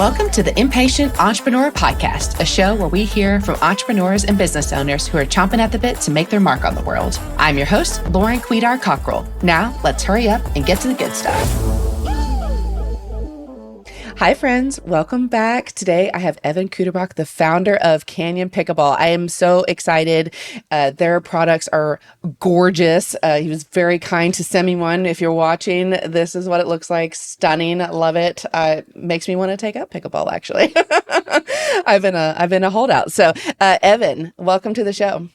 Welcome to the Impatient Entrepreneur Podcast, a show where we hear from entrepreneurs and business owners who are chomping at the bit to make their mark on the world. I'm your host, Lauren Quidar Cockrell. Now, let's hurry up and get to the good stuff. Hi, friends. Welcome back. Today, I have Evan Kuterbach, the founder of Canyon Pickleball. I am so excited. Their products are gorgeous. He was very kind to send me one. If you're watching, this is what it looks like. Stunning. Love it. Makes me want to take up pickleball, actually. I've been a holdout. So, Evan, welcome to the show.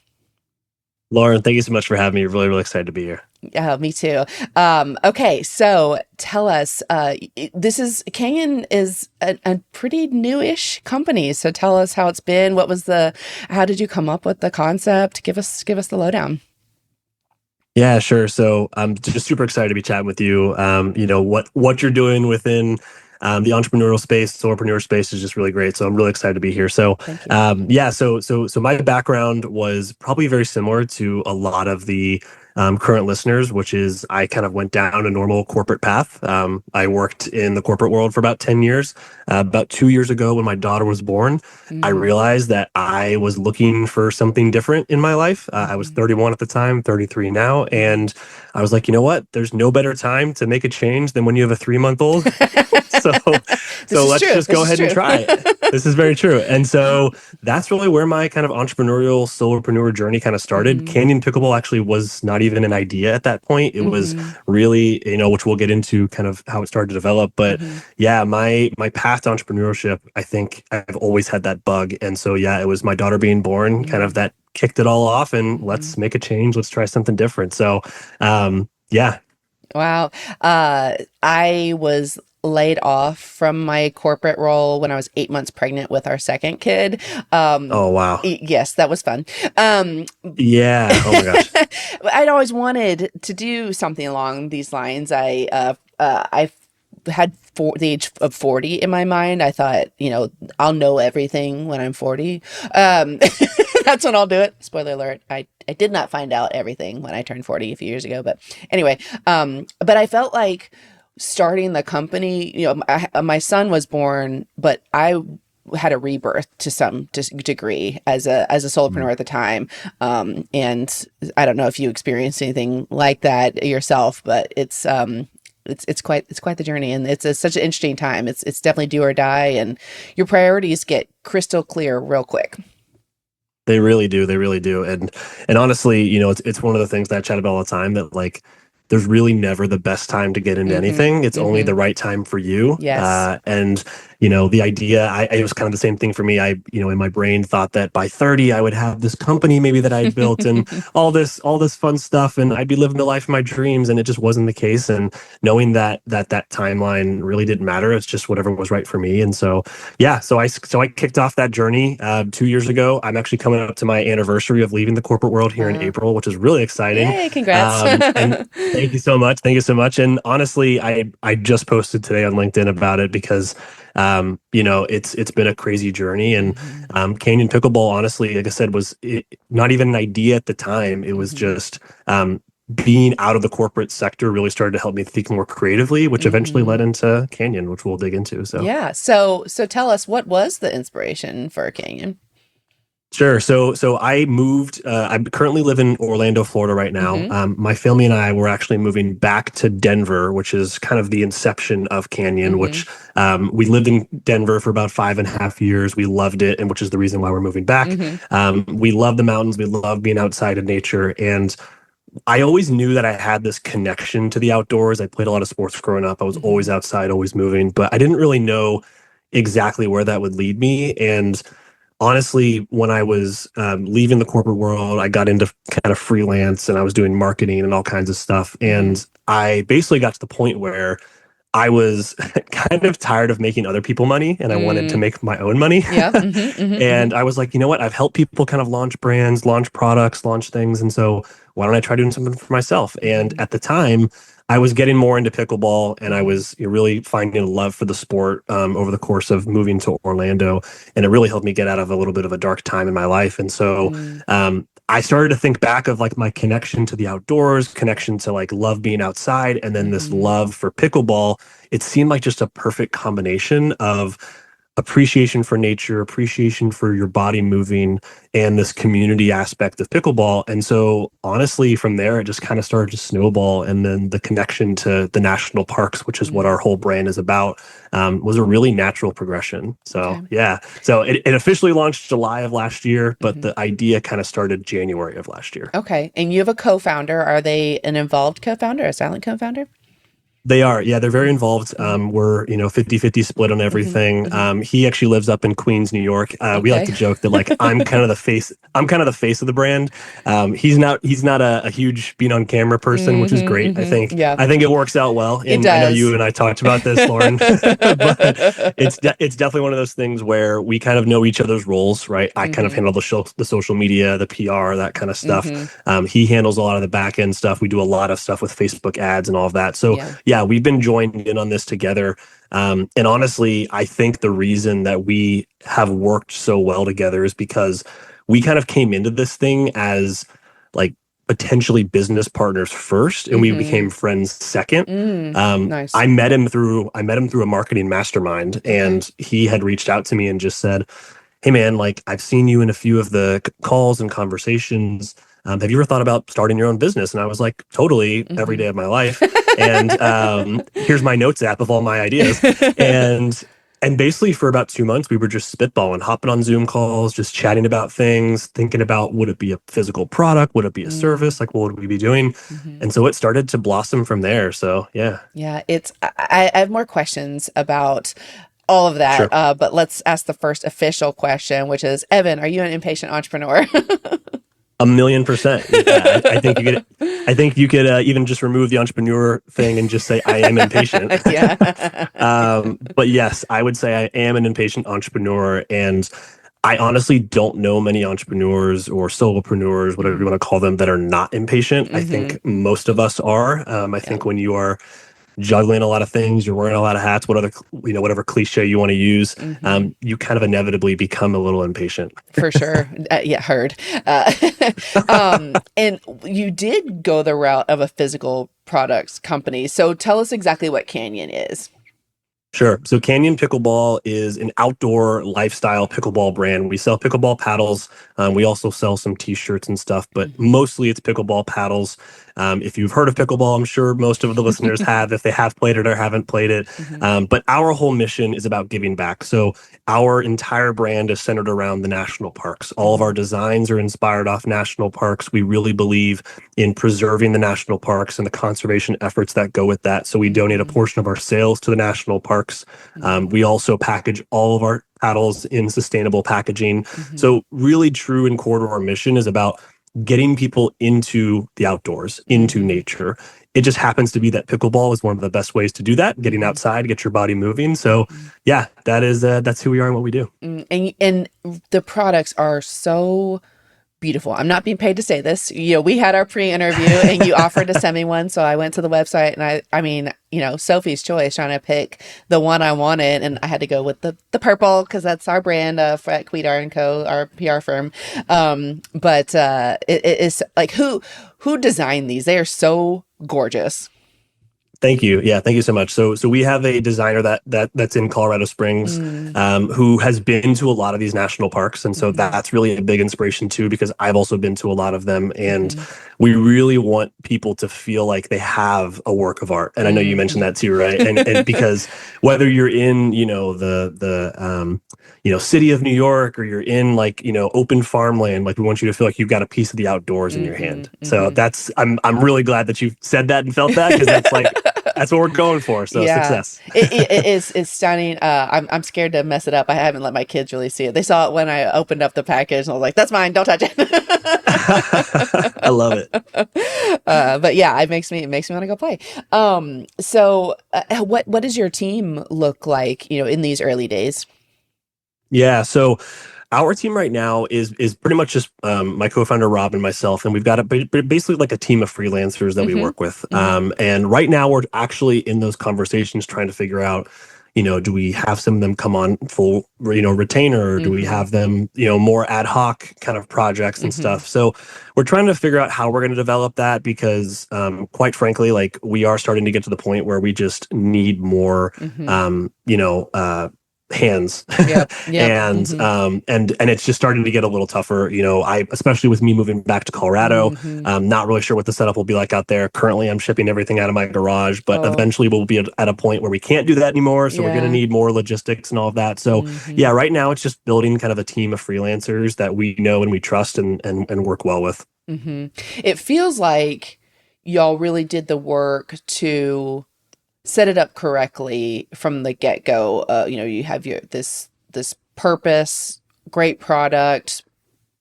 Lauren, thank you so much for having me. Really, really excited to be here. Yeah, me too. Okay, so tell us, Canyon is a pretty newish company. So tell us how it's been. How did you come up with the concept? Give us the lowdown. Yeah, sure. So I'm just super excited to be chatting with you. What you're doing within the entrepreneurial space, solopreneur space is just really great. So I'm really excited to be here. So, so my background was probably very similar to a lot of the current listeners, which is I kind of went down a normal corporate path. I worked in the corporate world for about 10 years. About 2 years ago, when my daughter was born, I realized that I was looking for something different in my life. I was 31 at the time, 33 now. And I was like, you know what? There's no better time to make a change than when you have a 3-month-old. So let's just go ahead and try it. This is very true. And so that's really where my kind of entrepreneurial solopreneur journey kind of started. Canyon Pickleball actually was not even an idea at that point. It was really, which we'll get into kind of how it started to develop. But yeah, my path to entrepreneurship, I think I've always had that bug. And so, yeah, it was my daughter being born, kind of that kicked it all off, and let's make a change. Let's try something different. So, yeah. Wow. I was laid off from my corporate role when I was 8 months pregnant with our second kid. Oh, wow. Yes, that was fun. Yeah. Oh my gosh. I'd always wanted to do something along these lines. I had the age of 40 in my mind. I thought, I'll know everything when I'm 40. That's when I'll do it. Spoiler alert. I did not find out everything when I turned 40 a few years ago. But anyway, but I felt like starting the company, my son was born, but I had a rebirth to some degree as a solopreneur at the time. And I don't know if you experienced anything like that yourself, but it's quite the journey, and it's such an interesting time. It's definitely do or die, and your priorities get crystal clear real quick. They really do. They really do. And honestly, it's one of the things that I chat about all the time, that like, there's really never the best time to get into anything. It's only the right time for you. Yes. And the idea, it was kind of the same thing for me. I, in my brain thought that by 30, I would have this company maybe that I built and all this fun stuff, and I'd be living the life of my dreams. And it just wasn't the case. And knowing that timeline really didn't matter. It's just whatever was right for me. And so, yeah, so I kicked off that journey 2 years ago. I'm actually coming up to my anniversary of leaving the corporate world here in April, which is really exciting. Yay, congrats. And thank you so much. Thank you so much. And honestly, I just posted today on LinkedIn about it because it's been a crazy journey. And Canyon Pickleball, honestly, like I said, was not even an idea at the time. It was just being out of the corporate sector really started to help me think more creatively, which eventually led into Canyon, which we'll dig into. So yeah. So tell us, what was the inspiration for Canyon? Sure. So I moved, I currently live in Orlando, Florida right now. My family and I were actually moving back to Denver, which is kind of the inception of Canyon, which we lived in Denver for about 5.5 years. We loved it, and which is the reason why we're moving back. We love the mountains. We love being outside of nature. And I always knew that I had this connection to the outdoors. I played a lot of sports growing up. I was always outside, always moving, but I didn't really know exactly where that would lead me. And honestly, when I was leaving the corporate world, I got into kind of freelance, and I was doing marketing and all kinds of stuff. And I basically got to the point where I was kind of tired of making other people money, and I wanted to make my own money. Yeah. And I was like, you know what? I've helped people kind of launch brands, launch products, launch things. And so why don't I try doing something for myself? And at the time, I was getting more into pickleball, and I was really finding a love for the sport over the course of moving to Orlando. And it really helped me get out of a little bit of a dark time in my life. And so I started to think back of like my connection to the outdoors, connection to like love being outside, and then this love for pickleball. It seemed like just a perfect combination of appreciation for nature, appreciation for your body moving, and this community aspect of pickleball. And so honestly, from there, it just kind of started to snowball. And then the connection to the national parks, which is what our whole brand is about, was a really natural progression. So yeah, so it officially launched July of last year, but the idea kind of started January of last year. Okay. And you have a co-founder. Are they an involved co-founder, a silent co-founder? They are. Yeah, they're very involved. We're, 50-50 split on everything. He actually lives up in Queens, New York. We like to joke that like I'm kind of the face of the brand. He's not a huge being on camera person, which is great. I think it works out well. And I know you and I talked about this, Lauren. But it's definitely one of those things where we kind of know each other's roles, right? I kind of handle the social media, the PR, that kind of stuff. He handles a lot of the back end stuff. We do a lot of stuff with Facebook ads and all of that. So yeah, we've been joined in on this together. And honestly, I think the reason that we have worked so well together is because we kind of came into this thing as like potentially business partners first, and we became friends second. Nice. I met him through a marketing mastermind, and he had reached out to me and just said, "Hey man, like I've seen you in a few of the calls and conversations. Have you ever thought about starting your own business?" And I was like, totally, every day of my life. And here's my notes app of all my ideas. And basically for about 2 months, we were just spitballing, hopping on Zoom calls, just chatting about things, thinking about, would it be a physical product? Would it be a service? Like, what would we be doing? And so it started to blossom from there. So yeah. Yeah, I have more questions about all of that. Sure. But let's ask the first official question, which is, Evan, are you an impatient entrepreneur? 1,000,000%. Yeah, I think you could even just remove the entrepreneur thing and just say I am impatient. But yes, I would say I am an impatient entrepreneur, and I honestly don't know many entrepreneurs or solopreneurs, whatever you want to call them, that are not impatient. I think most of us are. I think when you are juggling a lot of things, you're wearing a lot of hats, whatever cliche you want to use, you kind of inevitably become a little impatient. For sure. Yeah, heard. And you did go the route of a physical products company. So tell us exactly what Canyon is. Sure. So Canyon Pickleball is an outdoor lifestyle pickleball brand. We sell pickleball paddles. We also sell some t-shirts and stuff, but mostly it's pickleball paddles. If you've heard of pickleball, I'm sure most of the listeners have, if they have played it or haven't played it. But our whole mission is about giving back. So our entire brand is centered around the national parks. All of our designs are inspired off national parks. We really believe in preserving the national parks and the conservation efforts that go with that. So we donate a portion of our sales to the national parks. We also package all of our paddles in sustainable packaging. So really true and core to our mission is about getting people into the outdoors, into nature. It just happens to be that pickleball is one of the best ways to do that, getting outside, get your body moving. So yeah, that's who we are and what we do. And the products are so beautiful. I'm not being paid to say this. We had our pre-interview and you offered to send me one. So I went to the website and I mean, Sophie's choice, trying to pick the one I wanted. And I had to go with the purple because that's our brand at Quidar & Co., our PR firm. But it is like, who designed these? They are so gorgeous. Thank you. Yeah, thank you so much. So we have a designer that's in Colorado Springs, who has been to a lot of these national parks, and so that's really a big inspiration too, because I've also been to a lot of them, and we really want people to feel like they have a work of art. And I know you mentioned that too, right? And because whether you're in the city of New York or you're in open farmland, like we want you to feel like you've got a piece of the outdoors in your hand. So I'm really glad that you said that and felt that, because that's what we're going for. So success. It's stunning. I'm scared to mess it up. I haven't let my kids really see it. They saw it when I opened up the package and I was like, that's mine. Don't touch it. I love it. But yeah, it makes me want to go play. So what does your team look like, in these early days? Yeah. So our team right now is pretty much just my co-founder Rob and myself, and we've got basically like a team of freelancers that we work with. And right now we're actually in those conversations trying to figure out, do we have some of them come on full, retainer, or do we have them, more ad hoc kind of projects and stuff. So we're trying to figure out how we're going to develop that, because quite frankly, like we are starting to get to the point where we just need more, hands. Yep. Yep. And it's just starting to get a little tougher. I, especially with me moving back to Colorado, not really sure what the setup will be like out there. Currently, I'm shipping everything out of my garage, but Oh, eventually we'll be at a point where we can't do that anymore. So we're going to yeah. need more logistics and all of that. So yeah, right now it's just building kind of a team of freelancers that we know and we trust and work well with. It feels like y'all really did the work to set it up correctly from the get-go. You have this purpose, great product,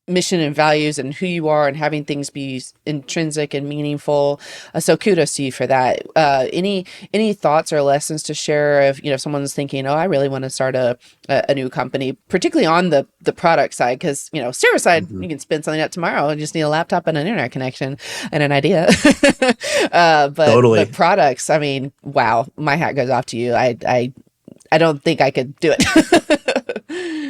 mission and values, and who you are, and having things be intrinsic and meaningful. So kudos to you for that. Any thoughts or lessons to share if someone's thinking, oh, I really want to start a new company, particularly on the product side, because service side, you can spin something up tomorrow and just need a laptop and an internet connection and an idea. Totally. But products, I mean, wow, my hat goes off to you. I don't think I could do it.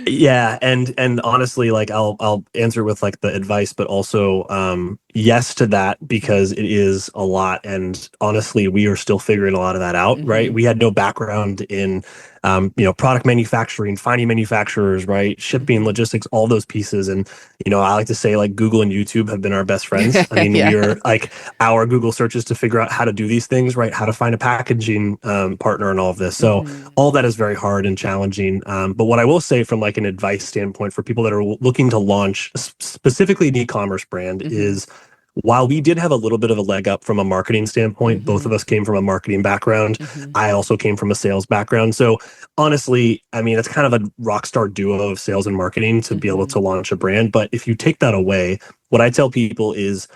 Yeah, and honestly, like I'll answer with like the advice, but also yes to that, because it is a lot, and honestly, we are still figuring a lot of that out, right? We had no background in product manufacturing, finding manufacturers, right? Shipping, logistics, all those pieces. And I like to say like Google and YouTube have been our best friends. I mean, Yeah. we are like our Google searches to figure out how to do these things, right? How to find a packaging partner and all of this. So all that is very hard and challenging. But what I will say from like an advice standpoint for people that are looking to launch specifically an e-commerce brand is, while we did have a little bit of a leg up from a marketing standpoint, both of us came from a marketing background. I also came from a sales background. So honestly, I mean, it's kind of a rock star duo of sales and marketing to be able to launch a brand. But if you take that away, what I tell people is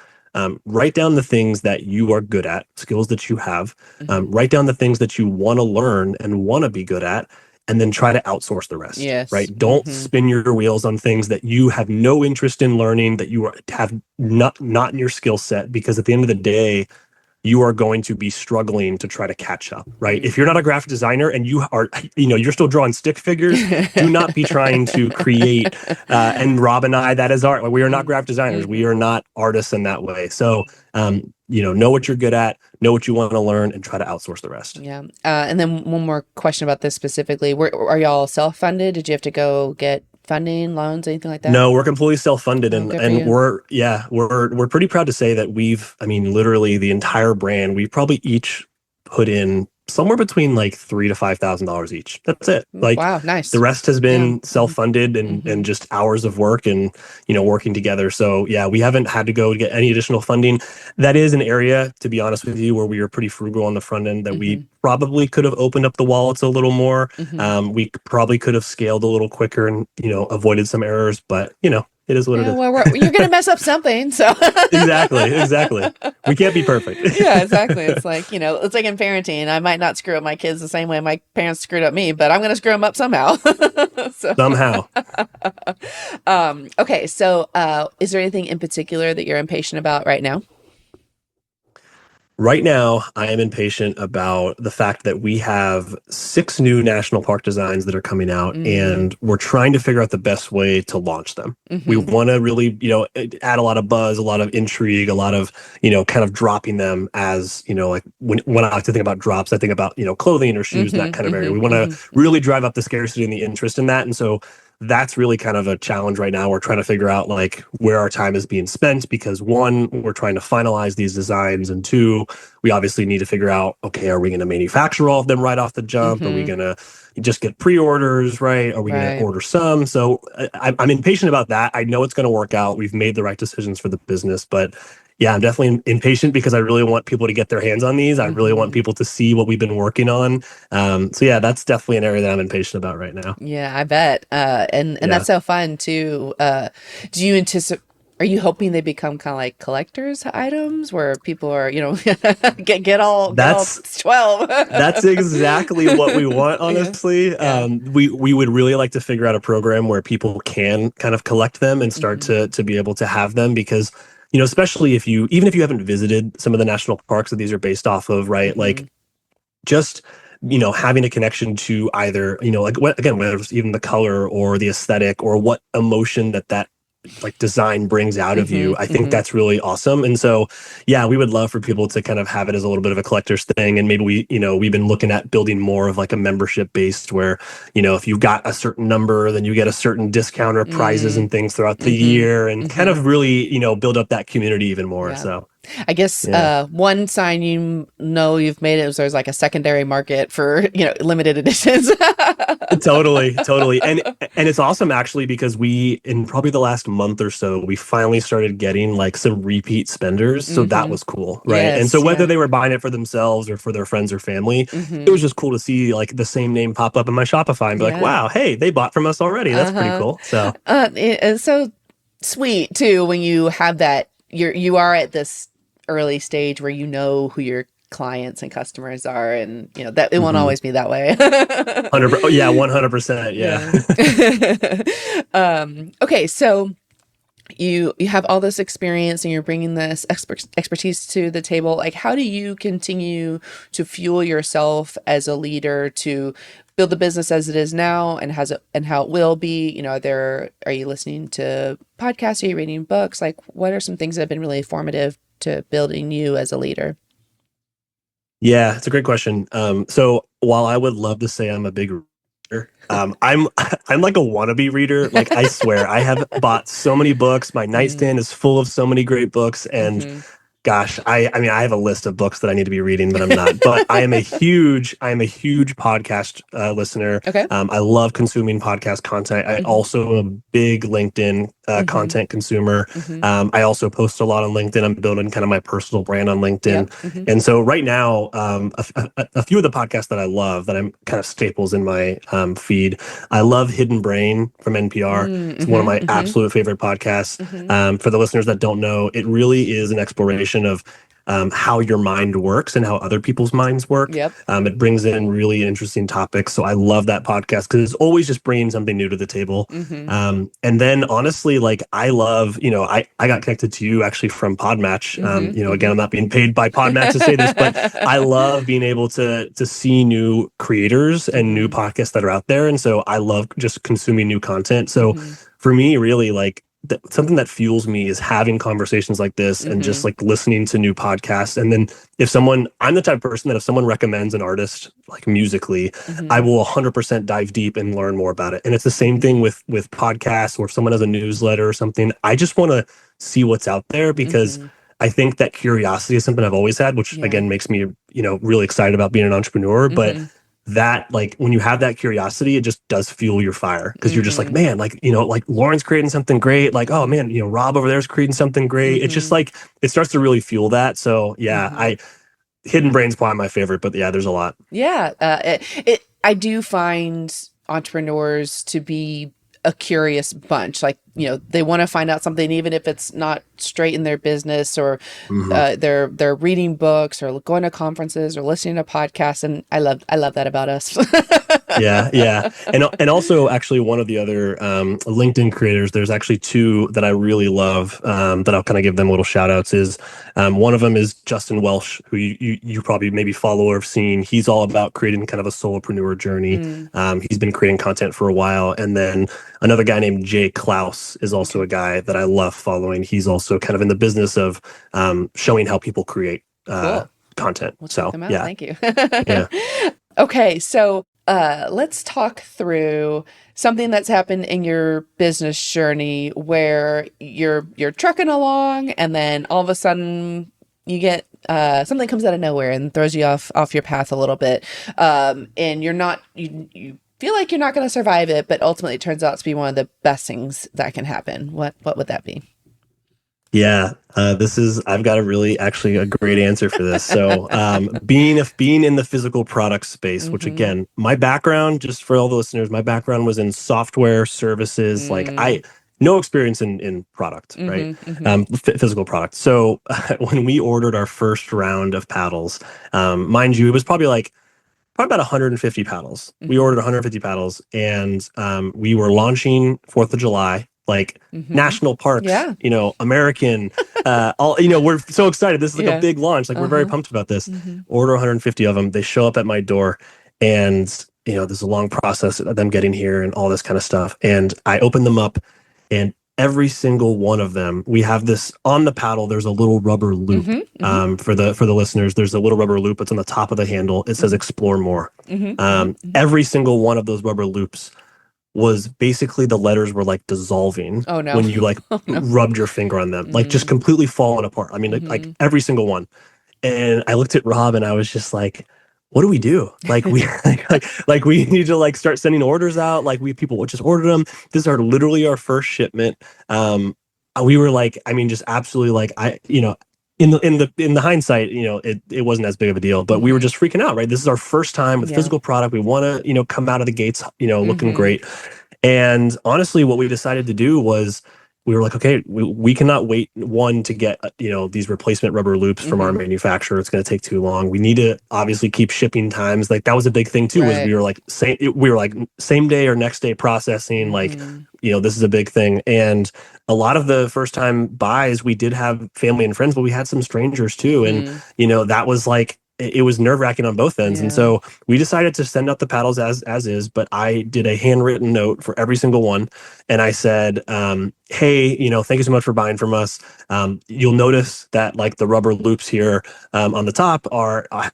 write down the things that you are good at, skills that you have, write down the things that you want to learn and want to be good at, and then try to outsource the rest. Yes. Right? Don't spin your wheels on things that you have no interest in learning, that you have not in your skill set, because at the end of the day, you are going to be struggling to try to catch up, right? If you're not a graphic designer and you are, you're still drawing stick figures, do not be trying to create, and Rob and I, that is art. We are not graphic designers. We are not artists in that way. So, know what you're good at, know what you want to learn, and try to outsource the rest. Yeah. And then one more question about this specifically. Are y'all self-funded? Did you have to go get funding, loans, anything like that? No, we're completely self-funded, good for and you. we're pretty proud to say that literally the entire brand, we've probably each put in somewhere between like $3,000 to $5,000 each. That's it. Like, wow, nice. The rest has been self-funded and just hours of work and working together. So yeah, we haven't had to go get any additional funding. That is an area, to be honest with you, where we were pretty frugal on the front end, that we probably could have opened up the wallets a little more. We probably could have scaled a little quicker and avoided some errors, but it is what it is. Well, you're going to mess up something. So exactly. We can't be perfect. Yeah, exactly. It's like, it's like in parenting. I might not screw up my kids the same way my parents screwed up me, but I'm going to screw them up somehow. Somehow. Okay. So, is there anything in particular that you're impatient about right now? Right now, I am impatient about the fact that we have 6 new national park designs that are coming out, and we're trying to figure out the best way to launch them. We want to really, add a lot of buzz, a lot of intrigue, a lot of, kind of dropping them as, like when I like to think about drops, I think about, clothing or shoes, that kind of area. We want to really drive up the scarcity and the interest in that. And so that's really kind of a challenge right now. We're trying to figure out like where our time is being spent, because 1, we're trying to finalize these designs, and 2, we obviously need to figure out, okay, are we going to manufacture all of them right off the jump? Are we going to just get pre-orders, right? Are we going to order some? So I'm impatient about that. I know it's going to work out. We've made the right decisions for the business, but yeah, I'm definitely impatient because I really want people to get their hands on these. I really want people to see what we've been working on. So yeah, that's definitely an area that I'm impatient about right now. Yeah, I bet. And that's so fun too. Do you anticipate, are you hoping they become kind of like collector's items where people are, get all 12? That's exactly what we want, honestly. Yeah. We would really like to figure out a program where people can kind of collect them and start to be able to have them, because especially even if you haven't visited some of the national parks that these are based off of, right? Like just, having a connection to either, like whether it's even the color or the aesthetic or what emotion that like design brings out of you, I think mm-hmm. that's really awesome. And so, yeah, we would love for people to kind of have it as a little bit of a collector's thing. And maybe we've been looking at building more of like a membership based where, if you got a certain number, then you get a certain discount or prizes and things throughout the year, and kind of really, build up that community even more. Yeah. So I guess one sign you've made it is there's like a secondary market for limited editions. Totally. And it's awesome actually, because we, in probably the last month or so, we finally started getting like some repeat spenders. So that was cool, right? Yes, and so whether they were buying it for themselves or for their friends or family, it was just cool to see like the same name pop up in my Shopify and be like, wow, hey, they bought from us already. That's pretty cool. So it's so sweet too when you have that. You are at this early stage where who your clients and customers are, and that it won't always be that way. 100%. Yeah. Okay, so you have all this experience and you're bringing this expertise to the table. Like, how do you continue to fuel yourself as a leader to build the business as it is now and how it will be? Are you listening to podcasts? Are you reading books? Like, what are some things that have been really formative to building you as a leader? Yeah, it's a great question. So while I would love to say I'm a big reader, I'm like a wannabe reader. Like, I swear, I have bought so many books. My nightstand is full of so many great books, and gosh, I mean, I have a list of books that I need to be reading, but I'm not. But I am a huge podcast listener. Okay. I love consuming podcast content. I also am a big LinkedIn content consumer. I also post a lot on LinkedIn. I'm building kind of my personal brand on LinkedIn. And so right now, a few of the podcasts that I love, that I'm kind of staples in my feed. I love Hidden Brain from NPR. It's one of my absolute favorite podcasts. For the listeners that don't know, it really is an exploration of how your mind works and how other people's minds work. It brings in really interesting topics. So I love that podcast because it's always just bringing something new to the table. And then honestly, like, I love, I got connected to you actually from Podmatch. Again, I'm not being paid by Podmatch to say this, but I love being able to see new creators and new podcasts that are out there. And so I love just consuming new content. So for me, really, like, something that fuels me is having conversations like this and just like listening to new podcasts. And then I'm the type of person that if someone recommends an artist, like musically, I will 100% dive deep and learn more about it. And it's the same thing with podcasts, or if someone has a newsletter or something. I just want to see what's out there, because I think that curiosity is something I've always had, which again makes me, really excited about being an entrepreneur. But that, like, when you have that curiosity, it just does fuel your fire, because you're just like, man, like, like Lauren's creating something great. Like, oh man, Rob over there's creating something great. It's just like, it starts to really fuel that. So yeah, Hidden Brain's probably my favorite, but yeah, there's a lot. Yeah. I do find entrepreneurs to be a curious bunch. Like, they want to find out something, even if it's not straight in their business, or they're reading books or going to conferences or listening to podcasts. And I love that about us. Yeah. And also, actually, one of the other LinkedIn creators, there's actually two that I really love, that I'll kind of give them little shout outs. Is one of them is Justin Welsh, who you probably maybe follow or have seen. He's all about creating kind of a solopreneur journey. He's been creating content for a while. And then another guy named Jay Klaus is also a guy that I love following. He's also kind of in the business of showing how people create content. We'll so check them out. yeah. Thank you. Yeah. Okay, so let's talk through something that's happened in your business journey where you're trucking along, and then all of a sudden you get something comes out of nowhere and throws you off your path a little bit, and you feel like you're not going to survive it, but ultimately it turns out to be one of the best things that can happen. What would that be? Yeah, I've got a great answer for this. So, being in the physical product space, which again, my background, just for all the listeners, my background was in software services. Like, no experience in product, right? Physical product. So when we ordered our first round of paddles, mind you, it was probably about 150 paddles. We ordered 150 paddles, and we were launching 4th of July, like national parks, American, all, we're so excited. This is like a big launch. Like, we're very pumped about this. Order 150 of them. They show up at my door, and, there's a long process of them getting here and all this kind of stuff. And I open them up, and every single one of them, we have this on the paddle. There's a little rubber loop. For the listeners, there's a little rubber loop. It's on the top of the handle. It says "Explore More." Every single one of those rubber loops was basically the letters were like dissolving Oh no. when you like Oh no. rubbed your finger on them, like just completely falling apart. I mean, like every single one. And I looked at Rob and I was just like, what do we do? Like we like we need to like start sending orders out. Like people would just order them. This is literally our first shipment. We were like, I mean, just absolutely like in the hindsight, it wasn't as big of a deal, but we were just freaking out, right? This is our first time with physical product. We want to, come out of the gates, looking great. And honestly, what we decided to do was we were like, okay, we cannot wait to get, these replacement rubber loops from our manufacturer. It's going to take too long. We need to obviously keep shipping times. Like that was a big thing too, was we were like, same day or next day processing, like, this is a big thing. And a lot of the first time buys, we did have family and friends, but we had some strangers too. And, that was like, it was nerve-wracking on both ends. And so we decided to send out the paddles as is, but I did a handwritten note for every single one. And I said, hey, thank you so much for buying from us. You'll notice that like the rubber loops here on the top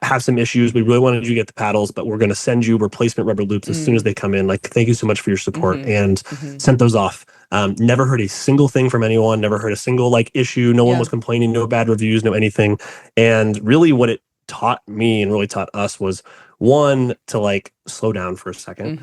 have some issues. We really wanted you to get the paddles, but we're going to send you replacement rubber loops as soon as they come in. Like, thank you so much for your support, and sent those off. Never heard a single thing from anyone, never heard a single like issue. No one was complaining, no bad reviews, no anything. And really what it taught me and really taught us was, one, to like slow down for a second,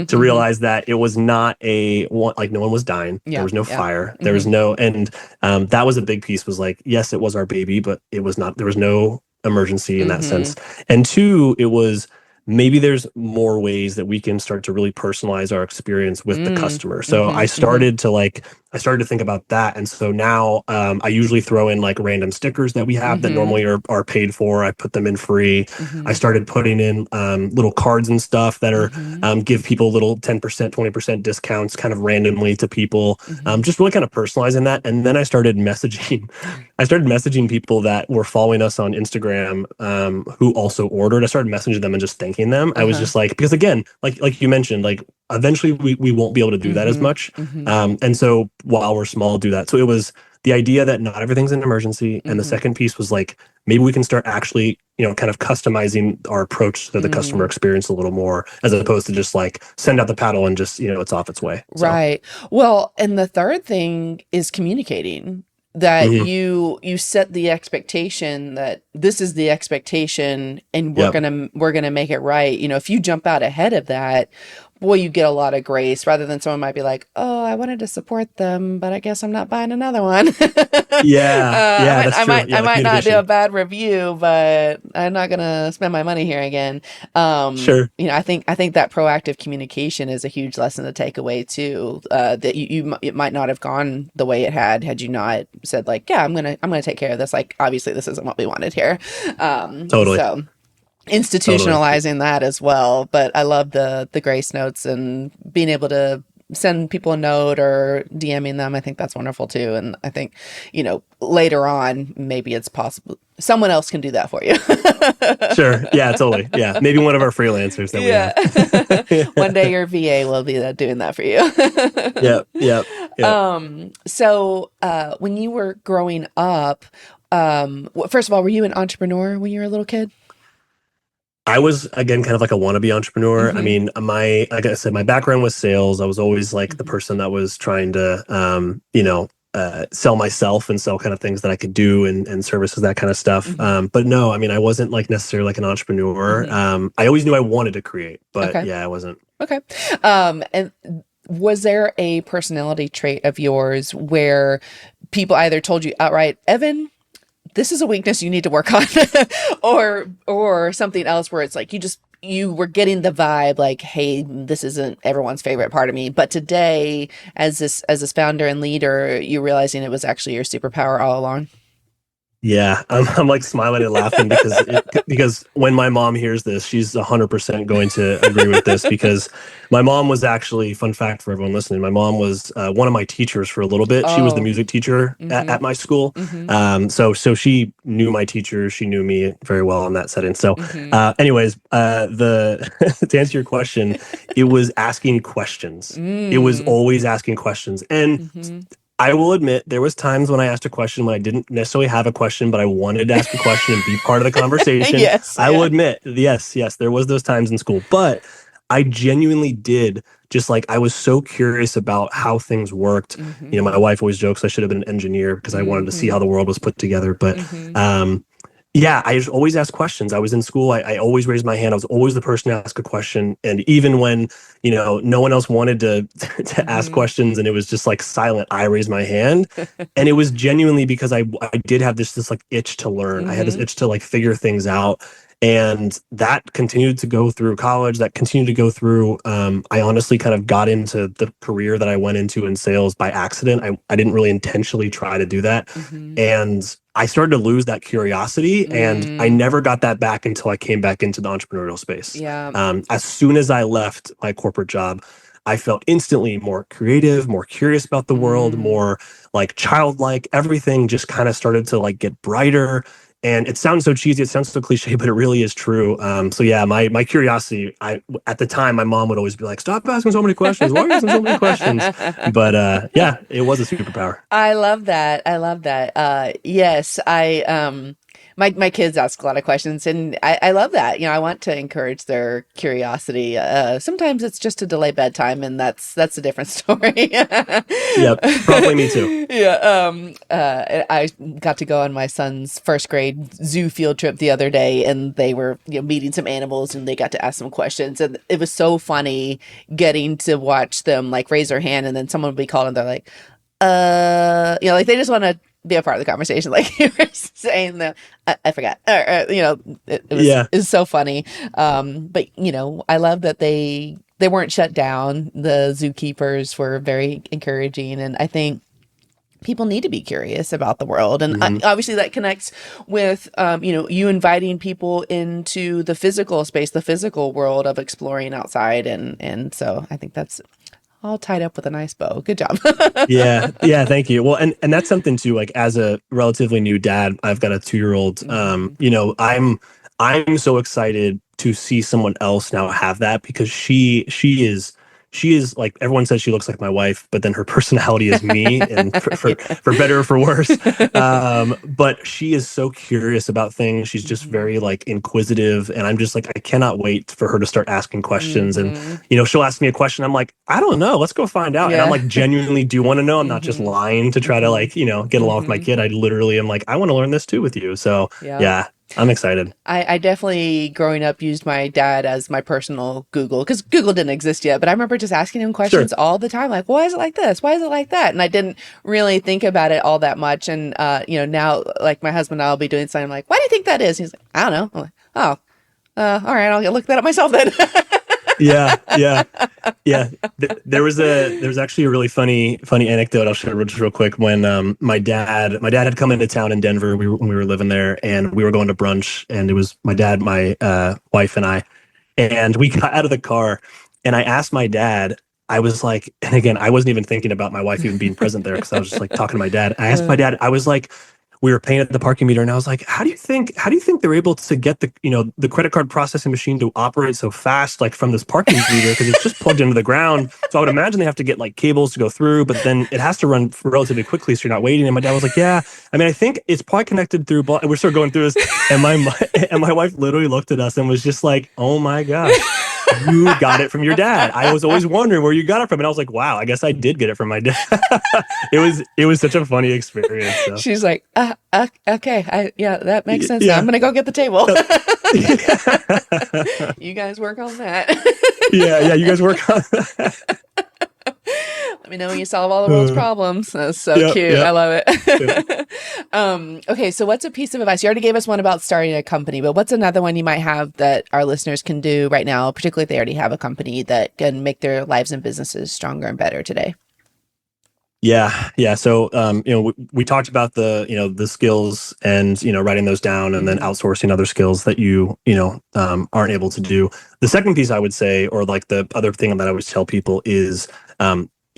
to realize that it was not like no one was dying. There was no fire. There was no, and that was a big piece, was like, yes, it was our baby, but it was not, there was no emergency in that sense. And two, it was, maybe there's more ways that we can start to really personalize our experience with the customer. So I started to think about that. And so now I usually throw in like random stickers that we have that normally are paid for. I put them in free. I started putting in little cards and stuff that are give people little 10%, 20% discounts kind of randomly to people, just really kind of personalizing that. And then I started messaging people that were following us on Instagram who also ordered. I started messaging them and just thanking them. I was just like, because again, like you mentioned, like eventually we won't be able to do that as much. And so while we're small, do that. So it was the idea that not everything's an emergency. And the second piece was like, maybe we can start actually, kind of customizing our approach to the customer experience a little more, as opposed to just like send out the paddle and just, it's off its way. So. Right. Well, and the third thing is communicating. That you set the expectation that this is the expectation, and we're gonna make it right. If you jump out ahead of that, boy, you get a lot of grace, rather than someone might be like, oh, I wanted to support them, but I guess I'm not buying another one. That's true. I might not do a bad review, but I'm not gonna spend my money here again. Sure. I think that proactive communication is a huge lesson to take away too. That it might not have gone the way it had you not said like, yeah, I'm gonna take care of this. Like, obviously this isn't what we wanted here. Totally. So institutionalizing that as well. But I love the grace notes and being able to send people a note or DMing them. I think that's wonderful too. And I think, later on, maybe it's possible someone else can do that for you. Sure. Yeah, totally. Yeah. Maybe one of our freelancers that we have. One day your VA will be doing that for you. Yep. So when you were growing up, first of all, were you an entrepreneur when you were a little kid? I was, again, kind of like a wannabe entrepreneur. I mean, like I said, my background was sales. I was always like the person that was trying to, sell myself and sell kind of things that I could do and services, that kind of stuff. But no, I mean, I wasn't like necessarily like an entrepreneur. I always knew I wanted to create, but I wasn't. Okay. And was there a personality trait of yours where people either told you outright, Evan, this is a weakness you need to work on, or something else where it's like you were getting the vibe like, hey, this isn't everyone's favorite part of me, but today as this founder and leader, you're realizing it was actually your superpower all along? Yeah, I'm like smiling and laughing because when my mom hears this, she's 100% going to agree with this because my mom was actually, fun fact for everyone listening, my mom was one of my teachers for a little bit. She was the Oh, music teacher mm-hmm, at my school. mm-hmm, So she knew my teachers, she knew me very well in that setting. So mm-hmm, anyways, the to answer your question, it was asking questions. It was mm, always asking questions. And mm-hmm. I will admit there was times when I asked a question when I didn't necessarily have a question, but I wanted to ask a question and be part of the conversation. Yes, I will yeah. admit, yes, there was those times in school, but I genuinely did just like I was so curious about how things worked. Mm-hmm, You know, my wife always jokes I should have been an engineer because I wanted to see mm-hmm, how the world was put together. But mm-hmm, yeah, I just always ask questions. I was in school. I always raised my hand. I was always the person to ask a question. And even when, no one else wanted to to ask mm-hmm, questions and it was just like silent, I raised my hand. And it was genuinely because I did have this like itch to learn. I had this mm-hmm, itch to like figure things out. And that continued to go through college, that continued to go through. I honestly kind of got into the career that I went into in sales by accident. I didn't really intentionally try to do that. mm-hmm, And I started to lose that curiosity, and I mm, never got that back until I came back into the entrepreneurial space. yeah, As soon as I left my corporate job, I felt instantly more creative, more curious about the world, mm, more like childlike. Everything just kind of started to like get brighter. And it sounds so cheesy, it sounds so cliche, but it really is true. So yeah, my curiosity. I At the time, my mom would always be like, "Stop asking so many questions. Why are you asking so many questions?" But yeah, it was a superpower. I love that. I love that. Yes, my kids ask a lot of questions and I love that. I want to encourage their curiosity. Sometimes it's just to delay bedtime and that's a different story. Yep, probably me too. Yeah, I got to go on my son's first grade zoo field trip the other day and they were, meeting some animals and they got to ask some questions and it was so funny getting to watch them like raise their hand and then someone would be called and they're like, like they just want to be a part of the conversation. Like you were saying that I forgot, Yeah. it's so funny. But I love that they weren't shut down. The zookeepers were very encouraging. And I think people need to be curious about the world. And Mhm. obviously that connects with, you inviting people into the physical space, the physical world of exploring outside. And so I think that's all tied up with a nice bow. Good job. Yeah, thank you. Well, and that's something too, like as a relatively new dad, I've got a 2-year-old. Hmm. I'm so excited to see someone else now have that because she is like everyone says she looks like my wife, but then her personality is me, and for better or for worse. But she is so curious about things. She's just Hmm. very like inquisitive, and I'm just like I cannot wait for her to start asking questions. And Hmm. she'll ask me a question. I'm like, I don't know. Let's go find out. And I'm Yeah. like, genuinely do want to know. I'm not just Hmm. lying to try to Hmm. like, get along with my Hmm. kid. I literally am like, I want to learn this too with you. So Yeah. yeah, I'm excited. I definitely, growing up, used my dad as my personal Google because Google didn't exist yet. But I remember just asking him Sure. questions all the time, like, why is it like this? Why is it like that? And I didn't really think about it all that much. And, now, like my husband and I will be doing something I'm like, why do you think that is? He's like, I don't know. I'm like, oh, all right, I'll look that up myself then. Yeah. Yeah. There was actually a really funny anecdote I'll share just real quick when my dad had come into town in Denver when we were living there and we were going to brunch and it was my dad, my wife and I, and we got out of the car and I asked my dad, I was like, and again, I wasn't even thinking about my wife even being present there because I was just like talking to my dad. I asked my dad, I was like, we were paying at the parking meter and I was like, how do you think they're able to get the credit card processing machine to operate so fast, like from this parking meter? Because it's just plugged into the ground. So I would imagine they have to get like cables to go through, but then it has to run relatively quickly. So you're not waiting. And my dad was like, yeah, I mean, I think it's probably connected through, and we're still going through this. And and my wife literally looked at us and was just like, oh my gosh. You got it from your dad. I was always wondering where you got it from. And I was like, wow, I guess I did get it from my dad. It was such a funny experience. So She's like, okay, yeah, that makes sense. Now I'm yeah. gonna go get the table. Yeah. You guys work on that. Yeah, you guys work on that. Let me know when you solve all the world's problems. That's so Yep, cute. I yep, love yep. it. Okay, so what's a piece of advice? You already gave us one about starting a company, but what's another one you might have that our listeners can do right now, particularly if they already have a company that can make their lives and businesses stronger and better today? Yeah. So, we talked about the skills and, writing those down and then outsourcing other skills that aren't able to do. The second piece I would say, or like the other thing that I always tell people is,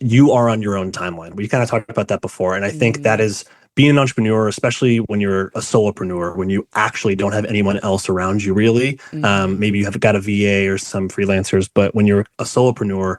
you are on your own timeline. We kind of talked about that before. And I think that is being an entrepreneur, especially when you're a solopreneur, when you actually don't have anyone else around you really. Maybe you have got a VA or some freelancers, but when you're a solopreneur,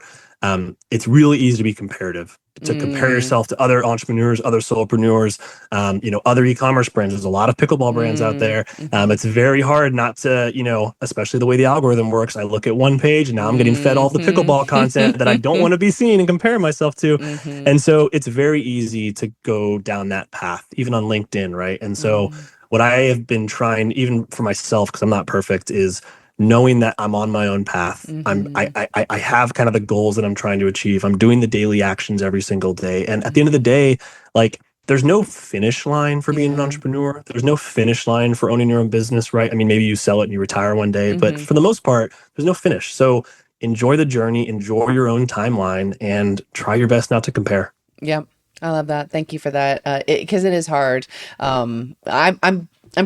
it's really easy to be comparative, to compare yourself to other entrepreneurs, other solopreneurs, other e-commerce brands. There's a lot of pickleball brands out there. It's very hard not to, especially the way the algorithm works. I look at one page and now I'm getting fed all the pickleball content that I don't want to be seeing and compare myself to. And so it's very easy to go down that path, even on LinkedIn, right? And so what I have been trying, even for myself, because I'm not perfect, is knowing that I'm on my own path. I have kind of the goals that I'm trying to achieve. I'm doing the daily actions every single day. And at the end of the day, like, there's no finish line for being an entrepreneur. There's no finish line for owning your own business, right? I mean, maybe you sell it and you retire one day, but for the most part, there's no finish. So enjoy the journey, enjoy your own timeline, and try your best not to compare. Yep. I love that. Thank you for that. Because it is hard. I'm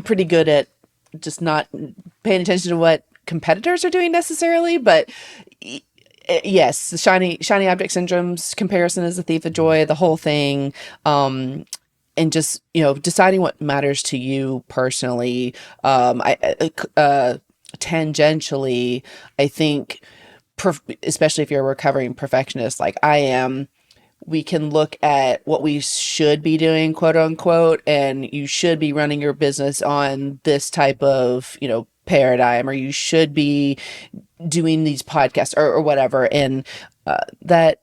pretty good at just not paying attention to what competitors are doing necessarily, but yes, the shiny object syndromes, comparison is the thief of joy, the whole thing. And just, deciding what matters to you personally. Tangentially, I think, especially if you're a recovering perfectionist like I am, we can look at what we should be doing, quote unquote, and you should be running your business on this type of, paradigm, or you should be doing these podcasts or whatever. And that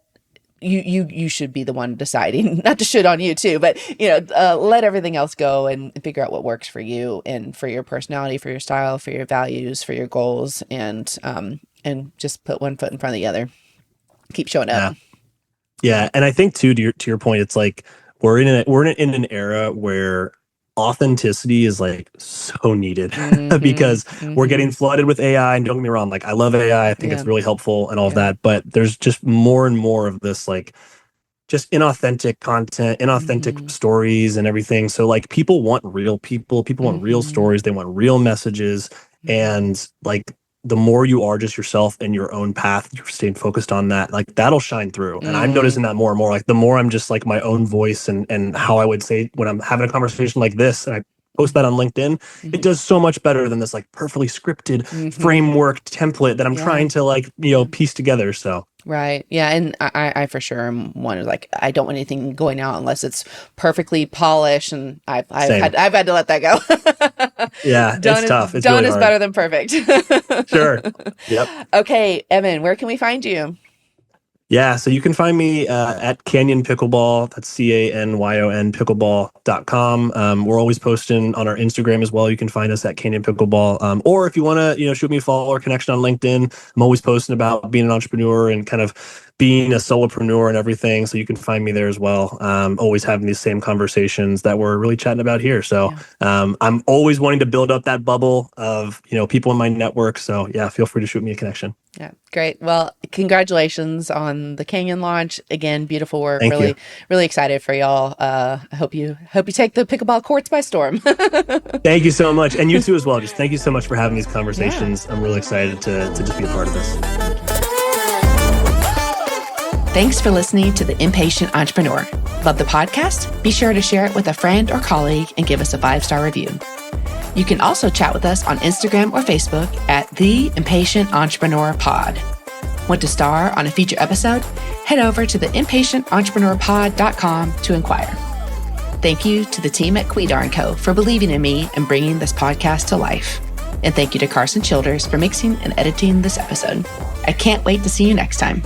you should be the one deciding, not to shit on you too, but, let everything else go and figure out what works for you and for your personality, for your style, for your values, for your goals, and just put one foot in front of the other. Keep showing up. Yeah. And I think too, to your point, it's like we're in an era where authenticity is like so needed because we're getting flooded with AI. And don't get me wrong, like, I love AI. I think it's really helpful and all of that, but there's just more and more of this, like, just inauthentic content, inauthentic stories and everything. So like, people want real people want real stories. They want real messages. And like, the more you are just yourself and your own path, you're staying focused on that, like, that'll shine through. And I'm noticing that more and more. Like, the more I'm just like my own voice and how I would say when I'm having a conversation like this, and I post that on LinkedIn, it does so much better than this like perfectly scripted framework template that I'm trying to like, piece together. So. Right. Yeah. And I for sure am one who's like, I don't want anything going out unless it's perfectly polished, and I've had to let that go. Yeah. It's tough. It's done really is hard. better than perfect. Sure. Yep. Okay, Evan, where can we find you? Yeah, so you can find me at Canyon Pickleball. That's CANYON pickleball.com. We're always posting on our Instagram as well. You can find us at Canyon Pickleball. Or if you want to, shoot me a follow or connection on LinkedIn, I'm always posting about being an entrepreneur and kind of being a solopreneur and everything. So you can find me there as well. Always having these same conversations that we're really chatting about here. So I'm always wanting to build up that bubble of, people in my network. So yeah, feel free to shoot me a connection. Yeah, great. Well, congratulations on the Canyon launch. Again, beautiful work. Thank you. Really excited for y'all. I hope you take the pickleball courts by storm. Thank you so much. And you too as well. Just thank you so much for having these conversations. I'm really excited to just be a part of this. Thanks for listening to The Impatient Entrepreneur. Love the podcast? Be sure to share it with a friend or colleague and give us a 5-star review. You can also chat with us on Instagram or Facebook at The Impatient Entrepreneur Pod. Want to star on a feature episode? Head over to theimpatiententrepreneur.com to inquire. Thank you to the team at Quidar & Co. for believing in me and bringing this podcast to life. And thank you to Carson Childers for mixing and editing this episode. I can't wait to see you next time.